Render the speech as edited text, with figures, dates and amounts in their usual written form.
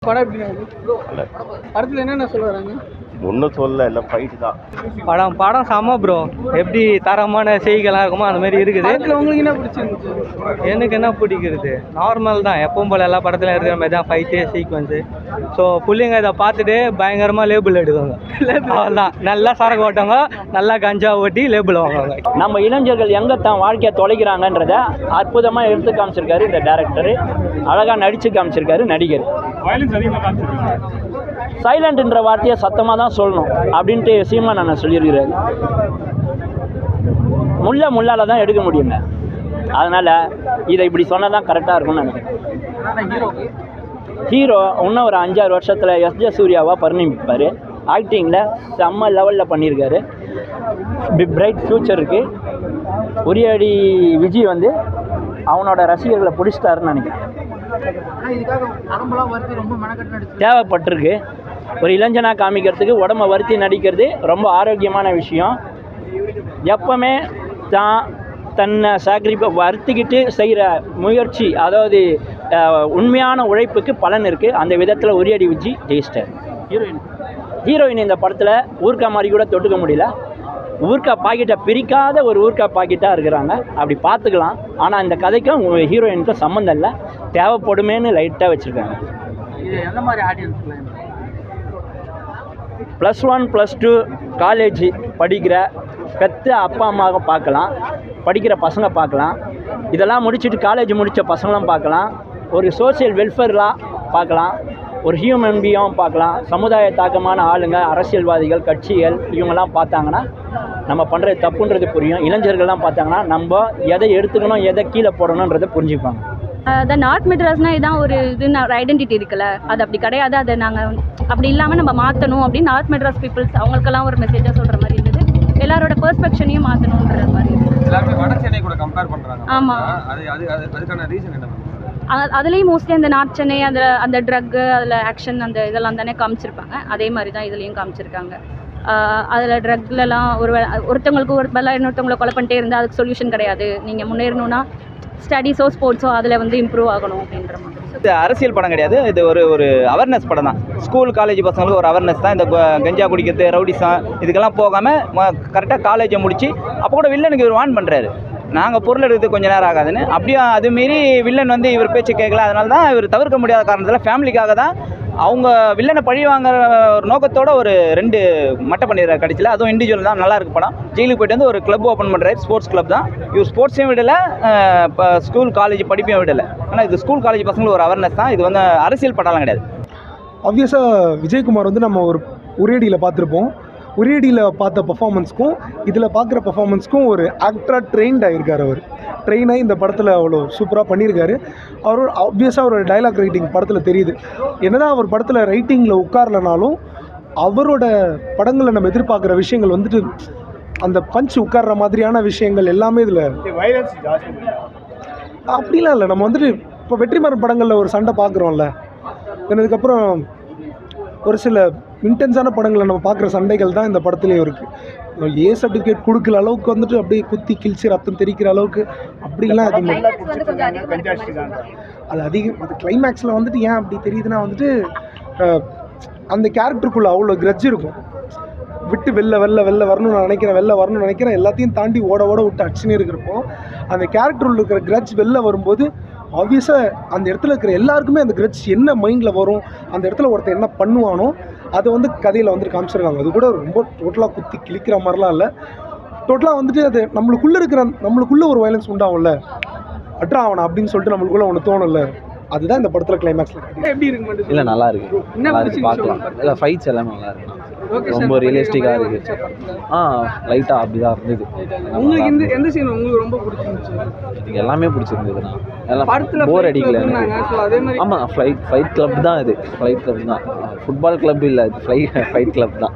படம் எப்படி இருக்கு? படத்தில் என்னென்ன சொல்ல வராங்க? ஒன்றும் சொல்ல இல்லை, ஃபைட்டு தான். படம் செம்ம ப்ரோ. எப்படி தரமான செய்திகளாக இருக்குமோ அந்த மாதிரி இருக்குது. படத்தில் உங்களுக்கு என்ன பிடிச்சிருந்துச்சு? எனக்கு என்ன பிடிக்கிறது, நார்மல் தான், எப்பவும் போல் எல்லா படத்துலையும் இருக்கிற மாதிரி தான் ஃபைட்டு சீக்வன்ஸு. ஸோ பிள்ளைங்க இதை பார்த்துட்டு பயங்கரமாக லேபிள் எடுக்குவாங்க. அவ்வளோதான், நல்லா சரக்கு ஓட்டுவாங்க, நல்லா கஞ்சா ஓட்டி லேபிள் வாங்குவாங்க. நம்ம இளைஞர்கள் எங்கே தான் வாழ்க்கையை தொலைக்கிறாங்கன்றத அற்புதமாக எடுத்து காமிச்சிருக்காரு இந்த டேரக்டரு. அழகாக நடித்து காமிச்சிருக்காரு நடிகர். சைலண்ட்ன்ற வார்த்தையை சத்தமாக தான் சொல்லணும் அப்படின்ட்டு சீமான் அண்ணன் சொல்லியிருக்கிறாரு. முள்ளால் தான் எடுக்க முடியுங்க. அதனால் இதை இப்படி சொன்னால் தான் கரெக்டாக இருக்கும்னு நினைக்கிறேன். ஹீரோ இன்னும் ஒரு 5-6 வருஷத்தில் எஸ்.ஜே. சூர்யாவாக பரிணமிப்பார். ஆக்டிங்கில் செம்ம லெவலில் பண்ணியிருக்காரு. பிரைட் ஃப்யூச்சர் இருக்குது. உரியடி விஜய் வந்து அவனோட ரசிகர்களை பிடிச்சிட்டாருன்னு நினைக்கிறேன். தேவைப்பட்டிருக்கு. ஒரு இளைஞனாக காமிக்கிறதுக்கு உடம்பை வருத்தி நடிக்கிறது ரொம்ப ஆரோக்கியமான விஷயம். எப்பவுமே தன்னை வருத்திக்கிட்டு செய்கிற முயற்சி, அதாவது உண்மையான உழைப்புக்கு பலன் இருக்குது. அந்த விதத்தில் உரியடி விஜய் ஜெயிச்சிட்டார். ஹீரோயின் இந்த படத்தில் ஊர்க்கா மாதிரி கூட தொட்டுக்க முடியல. ஊர்க்கா பாக்கெட்டை பிரிக்காத ஒரு ஊர்க்கா பாக்கெட்டாக இருக்கிறாங்க. அப்படி பார்த்துக்கலாம். ஆனால் இந்த கதைக்கும் ஹீரோயினுக்கும் சம்மந்தம் இல்லை. தேவைப்படுமேன்னு லைட்டாக வச்சுருக்காங்க. எந்த மாதிரி ஆடியன்ஸ்? +1 +2 காலேஜ் படிக்கிற பெற்ற அப்பா அம்மாவை பார்க்கலாம், படிக்கிற பசங்க பார்க்கலாம். இதெல்லாம் முடிச்சுட்டு காலேஜ் முடித்த பசங்களும் பார்க்கலாம். ஒரு சோசியல் வெல்ஃபேர்லாம் பார்க்கலாம். ஒரு ஹியூமன் பீயும் பார்க்கலாம். சமுதாய தாக்கமான ஆளுங்க, அரசியல்வாதிகள், கட்சிகள் இவங்கெல்லாம் பார்த்தாங்கன்னா நம்ம பண்ணுறது தப்புன்றது புரியும். இளைஞர்கள்லாம் பார்த்தாங்கன்னா நம்ம எதை எடுத்துக்கணும், எதை கீழே போடணுன்றதை புரிஞ்சுப்பாங்க. அதான் நார்த் மெட்ராஸ்னால் இதான் ஒரு ஒரு ஐடென்டிட்டி இருக்குல்ல, அது அப்படி கிடையாது. அதை நாங்கள் அப்படி இல்லாமல் நம்ம மாற்றணும் அப்படின்னு நார்த் மெட்ராஸ் பீப்புள்ஸ் அவங்களுக்கெல்லாம் ஒரு மெசேஜாக சொல்கிற மாதிரி இருந்தது. எல்லாரோட பெர்ஸ்பெக்ஷனையும் மாற்றணுன்ற மாதிரி எல்லாருமே வட சென்னை கூட கம்பேர் பண்ணுறாங்க. ஆமாம், அதுக்கான ரீசன் என்ன? அதுலேயும் மோஸ்ட்லி அந்த நார்த் சென்னை அந்த ட்ரக்கு, அதில் ஆக்ஷன், அந்த இதெல்லாம் தானே காமிச்சிருப்பாங்க. அதே மாதிரி தான் இதுலேயும் காமிச்சிருக்காங்க. அதில் ட்ரக்லலாம் ஒருத்தவங்களுக்கு ஒரு வேலை இன்னொருத்தவங்களை கொலை பண்ணிட்டே இருந்தால் அதுக்கு சொல்யூஷன் கிடையாது. நீங்கள் முன்னேறணும்னா ஸ்டடீஸோ ஸ்போர்ட்ஸோ அதில் வந்து இம்ப்ரூவ் ஆகணும் அப்படின்ற மாதிரி. இது அரசியல் படம் கிடையாது, இது ஒரு அவேர்னஸ் படம் தான். ஸ்கூல் காலேஜ் பசங்களுக்கு ஒரு அவேர்னஸ் தான். இந்த கஞ்சா குடிக்கிறது, ரவுடிசம் இதுக்கெல்லாம் போகாமல் கரெக்டாக காலேஜை முடித்து அப்போ கூட வில்லனுக்கு இவர் வார்ன் பண்ணுறாரு, நாங்கள் பொருள் எடுக்கிறது கொஞ்சம் நேரம் ஆகாதுன்னு. அப்படியே அதுமாரி வில்லன் வந்து இவர் பேச்சு கேட்கல. அதனால தான் இவர் தவிர்க்க முடியாத காரணத்தில் ஃபேமிலிக்காக தான் அவங்க வில்லனை பழி வாங்குற ஒரு நோக்கத்தோட ஒரு 2 மட்டை பண்ணிடுறாரு கடைசியில். அதுவும் இண்டிவிஜுவல் தான், நல்லா இருக்கு படம். ஜெயிலுக்கு போய்ட்டு வந்து ஒரு கிளப் ஓப்பன் பண்ணுறாரு, ஸ்போர்ட்ஸ் கிளப் தான். இவர் ஸ்போர்ட்ஸையும் விடலை, இப்போ ஸ்கூல் காலேஜ் படிப்பையும் விடலை. ஆனால் இது ஸ்கூல் காலேஜ் பசங்களுக்கு ஒரு அவேர்னஸ் தான். இது வந்து அரசியல் படம்லாம் கிடையாது. ஆப்வியஸாக விஜயகுமார் வந்து நம்ம ஒரு உரியடியில் பார்த்துருப்போம். உரியடியில் பார்த்த பர்ஃபார்மன்ஸ்க்கும் இதில் பார்க்குற பர்ஃபார்மன்ஸ்க்கும் ஒரு ஆக்டராக ட்ரெயின்ட் ஆகியிருக்கார். அவர் ட்ரெயினாகி இந்த படத்தில் அவ்வளோ சூப்பராக பண்ணியிருக்காரு. அவரோட ஆப்வியஸாக ஒரு டைலாக் ரைட்டிங் படத்தில் தெரியுது. என்னதான் அவர் படத்தில் ரைட்டிங்கில் உட்காரலனாலும் அவரோட படங்களில் நம்ம எதிர்பார்க்குற விஷயங்கள் வந்துட்டு அந்த பஞ்ச் உட்கார்ற மாதிரியான விஷயங்கள் எல்லாமே இதில் அப்படிலாம் இல்லை. நம்ம வந்துட்டு இப்போ வெற்றிமாறன் படங்களில் ஒரு சண்டை பார்க்குறோம்ல, அதுக்கப்புறம் ஒரு சில இன்டென்ஸான படங்களை நம்ம பார்க்குற சண்டைகள் தான் இந்த படத்துலேயும் இருக்குது. ஏ சர்டிஃபிகேட் கொடுக்குற அளவுக்கு வந்துட்டு அப்படியே குத்தி கிழிச்சு ரத்தம் தெரிக்கிற அளவுக்கு அப்படிலாம் அது அதிகம். அது கிளைமேக்ஸில் வந்துட்டு ஏன் அப்படி தெரியுதுன்னா வந்துட்டு அந்த கேரக்டருக்குள்ளே அவ்வளோ கிரட்ஜ் இருக்கும். விட்டு வெளில வரணும்னு நினைக்கிறேன் எல்லாத்தையும் தாண்டி ஓட விட்டு அடிச்சுனே இருக்கிறப்போ அந்த கேரக்டரில் இருக்கிற கிரட்ஜ் வெளில வரும்போது ஆப்வியஸாக அந்த இடத்துல இருக்கிற எல்லாருக்குமே அந்த கிரட்ஜ் என்ன மைண்டில் வரும், அந்த இடத்துல ஒருத்தர் என்ன பண்ணுவானோ அதை வந்து கதையில் வந்துட்டு காமிச்சிருக்காங்க. அது கூட ரொம்ப டோட்டலாக குத்தி கிழிக்கிற மாதிரிலாம் இல்லை. டோட்டலாக வந்துட்டு அது நம்மளுக்குள்ளே ஒரு வயலன்ஸ் உண்டாகும்ல, அட்ரா அவனை அப்படின்னு சொல்லிட்டு நம்மளுக்குள்ளே ஒன்று தோணும்ல, அதுதான் இந்த படத்தில் கிளைமேக்ஸில். எப்படி இருக்கு? இல்லை, நல்லா இருக்கு, நல்லா இருக்கு, பார்க்கலாம். இல்லை, ஃபைட்ஸ் எல்லாமே நல்லா இருக்கு, ரொம்ப ரியலிஸ்டிக்காக இருக்குது. லைட்டாக அப்படி தான் இருந்தது. உங்களுக்கு எந்த சீன் உங்களுக்கு ரொம்ப பிடிச்சிருந்துச்சு? எனக்கு எல்லாமே பிடிச்சிருந்ததுண்ணா. எல்லாம் படத்தில் போர் அடிக்கல. ஆமாம், ஃபைட் கிளப் தான் இது. ஃபைட் கிளப் தான், ஃபுட்பால் கிளப் இல்லை, இது ஃபைட் கிளப் தான்.